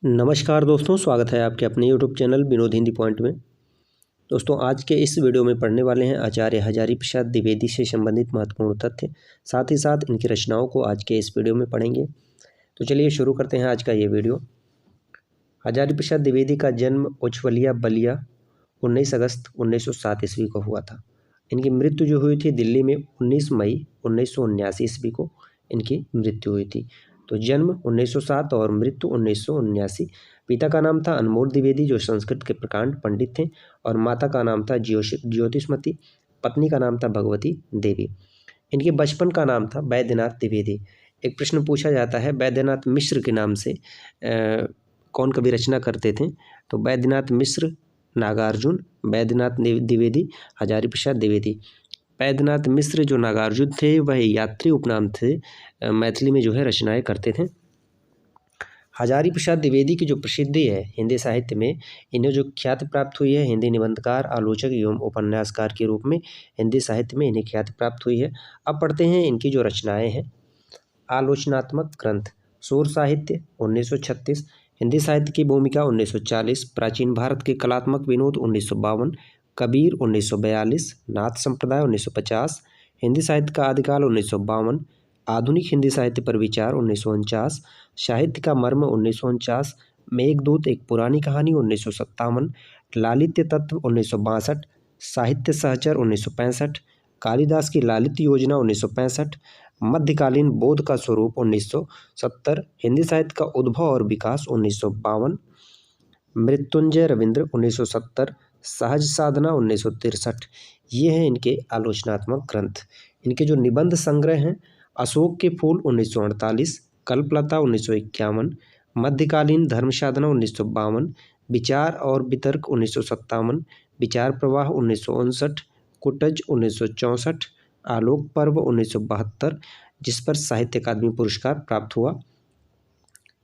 नमस्कार दोस्तों, स्वागत है आपके अपने YouTube channel Vinod Hindi point में। दोस्तों, आज के इस वीडियो में पढ़ने वाले हैं आचार्य हजारी प्रसाद द्विवेदी से संबंधित महत्वपूर्ण तथ्य। साथ ही साथ इनकी रचनाओं को आज के इस वीडियो में पढ़ेंगे। तो चलिए शुरू करते हैं आज का ये वीडियो। हजारी प्रसाद द्विवेदी का जन्म उछवलिया बलिया 19 अगस्त 1907 ईस्वी को हुआ था। इनकी मृत्यु जो हुई थी दिल्ली में 19 मई 1979 ईस्वी को इनकी मृत्यु हुई थी। तो जन्म 1907 और मृत्यु 1979। पिता का नाम था अनमोल द्विवेदी जो संस्कृत के प्रकांड पंडित थे और माता का नाम था ज्योतिषमती। पत्नी का नाम था भगवती देवी। इनके बचपन का नाम था बैद्यनाथ द्विवेदी। एक प्रश्न पूछा जाता है, बैद्यनाथ मिश्र के नाम से कौन कवि रचना करते थे? तो बैद्यनाथ मिश्र, नागार्जुन, बैद्यनाथ द्विवेदी, हजारी प्रसाद द्विवेदी। बैद्यनाथ मिश्र जो नागार्जुन थे वह यात्री उपनाम थे, मैथिली में जो है रचनाएं करते थे। हजारी प्रसाद द्विवेदी की जो प्रसिद्धि है हिंदी साहित्य में, इन्हें जो ख्याति प्राप्त हुई है हिंदी निबंधकार, आलोचक एवं उपन्यासकार के रूप में हिंदी साहित्य में इन्हें ख्याति प्राप्त हुई है। अब पढ़ते हैं इनकी जो रचनाएं हैं। आलोचनात्मक ग्रंथ, सूर साहित्य 1936, हिंदी साहित्य की भूमिका 1940, प्राचीन भारत के कलात्मक विनोद 1952, कबीर 1942, नाथ संप्रदाय 1950, हिंदी साहित्य का आदिकाल 1952, आधुनिक हिंदी साहित्य पर विचार 1949, साहित्य का मर्म 1949, मेघदूत एक पुरानी कहानी 1957, लालित्य तत्व 1962, साहित्य सहचर 1965, कालिदास की लालित योजना 1965, मध्यकालीन बोध का स्वरूप 1970, हिंदी साहित्य का उद्भव और विकास 1952, मृत्युंजय रविंद्र 1970, सहज साधना 1963। ये हैं इनके आलोचनात्मक ग्रंथ। इनके जो निबंध संग्रह हैं, अशोक के फूल 1948, कल्पलता 1951, मध्यकालीन धर्म साधना 1952, विचार और वितर्क 1957, विचार प्रवाह 1959, कुटज 1964, आलोक पर्व 1972, जिस पर साहित्य अकादमी पुरस्कार प्राप्त हुआ।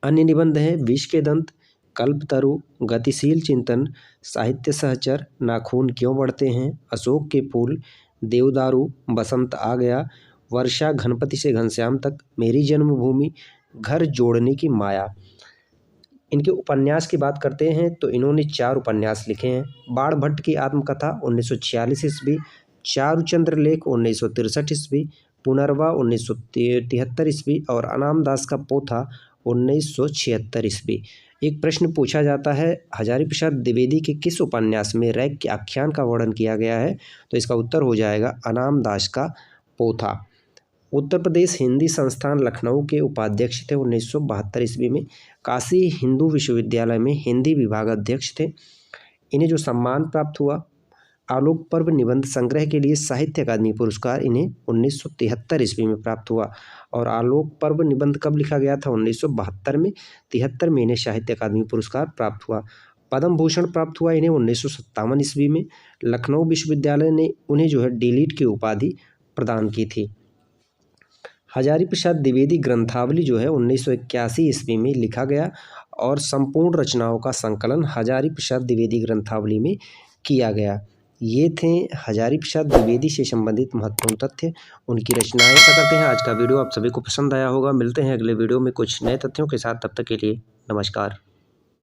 अन्य निबंध हैं विष के दंत, कल्पतरु, गतिशील चिंतन, साहित्य सहचर, नाखून क्यों बढ़ते हैं, अशोक के फूल, देवदारू, बसंत आ गया, वर्षा, घनपति से घनश्याम तक, मेरी जन्मभूमि, घर जोड़ने की माया। इनके उपन्यास की बात करते हैं तो इन्होंने 4 उपन्यास लिखे हैं। बाण भट्ट की आत्मकथा 1946 ईस्वी, चारुचंद्र लेख 1963 ईस्वी, पुनर्वा 1973 ईस्वी और अनाम दास का पोथा 1976 ईस्वी। एक प्रश्न पूछा जाता है, हजारी प्रसाद द्विवेदी के किस उपन्यास में रैग के आख्यान का वर्णन किया गया है? तो इसका उत्तर हो जाएगा अनाम दास का पोथा। उत्तर प्रदेश हिंदी संस्थान लखनऊ के उपाध्यक्ष थे 1972 ईस्वी में। काशी हिंदू विश्वविद्यालय में हिंदी विभाग अध्यक्ष थे। इन्हें जो सम्मान प्राप्त हुआ, आलोक पर्व निबंध संग्रह के लिए साहित्य अकादमी पुरस्कार इन्हें 1973 ईस्वी में प्राप्त हुआ। और आलोक पर्व निबंध कब लिखा गया था? 1972 में। 73 में इन्हें साहित्य अकादमी पुरस्कार प्राप्त हुआ। पद्म भूषण प्राप्त हुआ इन्हें 1957 ईस्वी में। लखनऊ विश्वविद्यालय ने उन्हें जो है डीलिट की उपाधि प्रदान की थी। हजारी प्रसाद द्विवेदी ग्रंथावली जो है 1981 ईस्वी में लिखा गया और संपूर्ण रचनाओं का संकलन हजारी प्रसाद द्विवेदी ग्रंथावली में किया गया। ये थे हजारी प्रसाद द्विवेदी से संबंधित महत्वपूर्ण तथ्य, उनकी रचनाएं। ऐसा करते हैं आज का वीडियो आप सभी को पसंद आया होगा। मिलते हैं अगले वीडियो में कुछ नए तथ्यों के साथ। तब तक के लिए नमस्कार।